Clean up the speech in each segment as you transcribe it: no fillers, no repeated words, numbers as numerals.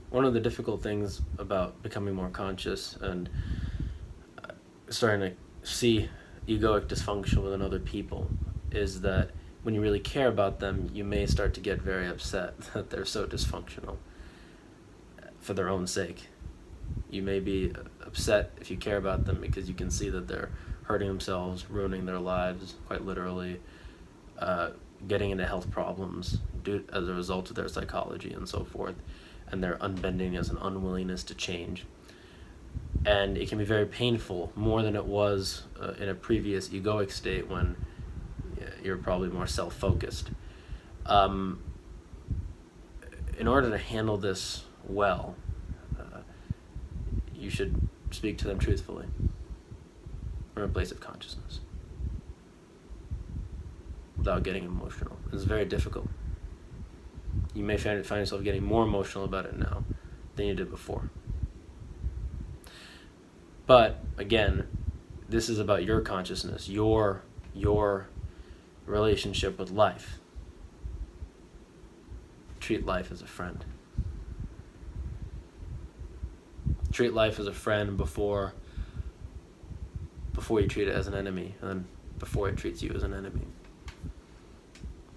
one of the difficult things about becoming more conscious and starting to see egoic dysfunction within other people is that when you really care about them, you may start to get very upset that they're so dysfunctional for their own sake. You may be upset if you care about them because you can see that they're hurting themselves, ruining their lives, quite literally, getting into health problems as a result of their psychology and so forth, and their unbendingness and unwillingness to change. And it can be very painful, more than it was in a previous egoic state when you're probably more self-focused. In order to handle this well, you should speak to them truthfully from a place of consciousness without getting emotional. It's very difficult. You may find yourself getting more emotional about it now than you did before. But again, this is about your consciousness, your relationship with life. Treat life as a friend. Treat life as a friend before you treat it as an enemy, and then before it treats you as an enemy.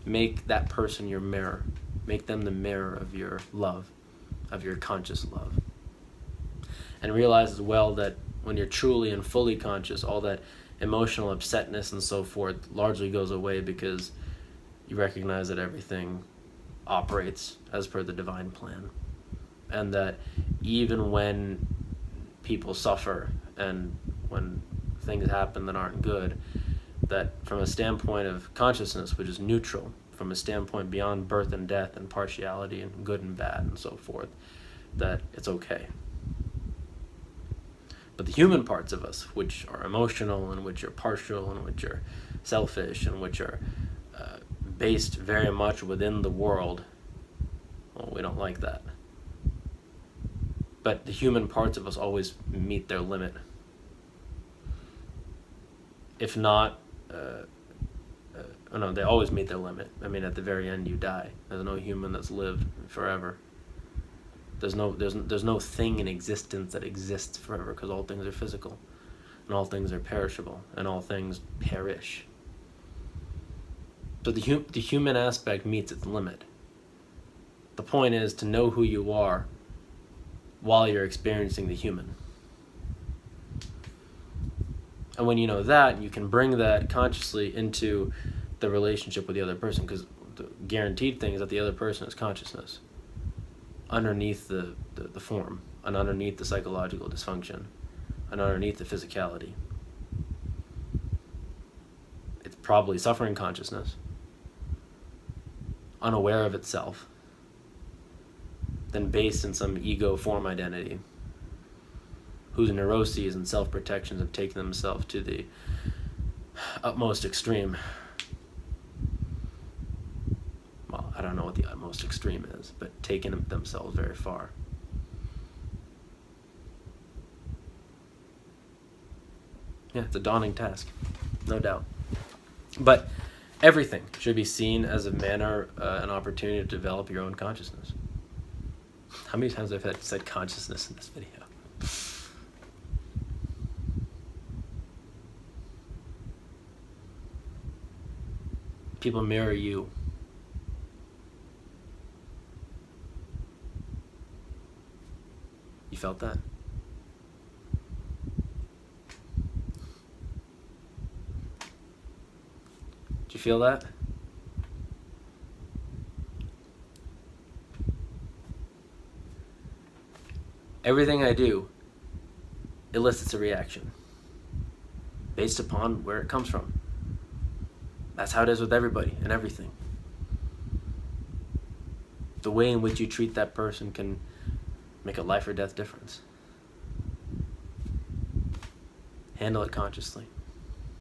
Make that person your mirror. Make them the mirror of your love, of your conscious love. And realize as well that when you're truly and fully conscious, all that emotional upsetness and so forth largely goes away because you recognize that everything operates as per the divine plan. And that even when people suffer and when things happen that aren't good, that from a standpoint of consciousness, which is neutral, from a standpoint beyond birth and death and partiality and good and bad and so forth, that it's okay. But the human parts of us, which are emotional and which are partial and which are selfish and which are based very much within the world, well, we don't like that. But the human parts of us always meet their limit. If not, no, they always meet their limit. I mean, at the very end, you die. There's no human that's lived forever. There's no thing in existence that exists forever, because all things are physical, and all things are perishable, and all things perish. So the human aspect meets its limit. The point is to know who you are while you're experiencing the human. And when you know that, you can bring that consciously into the relationship with the other person, because the guaranteed thing is that the other person is consciousness underneath the form, and underneath the psychological dysfunction, and underneath the physicality. It's probably suffering consciousness, unaware of itself, then based in some ego form identity, whose neuroses and self-protections have taken themselves to the utmost extreme. Well, I don't know what the utmost extreme is, but taken themselves very far. Yeah, it's a daunting task, no doubt. But everything should be seen as a manner, an opportunity to develop your own consciousness. How many times have I said consciousness in this video? People mirror you. You felt that? Did you feel that? Everything I do elicits a reaction based upon where it comes from. That's how it is with everybody and everything. The way in which you treat that person can make a life or death difference. Handle it consciously.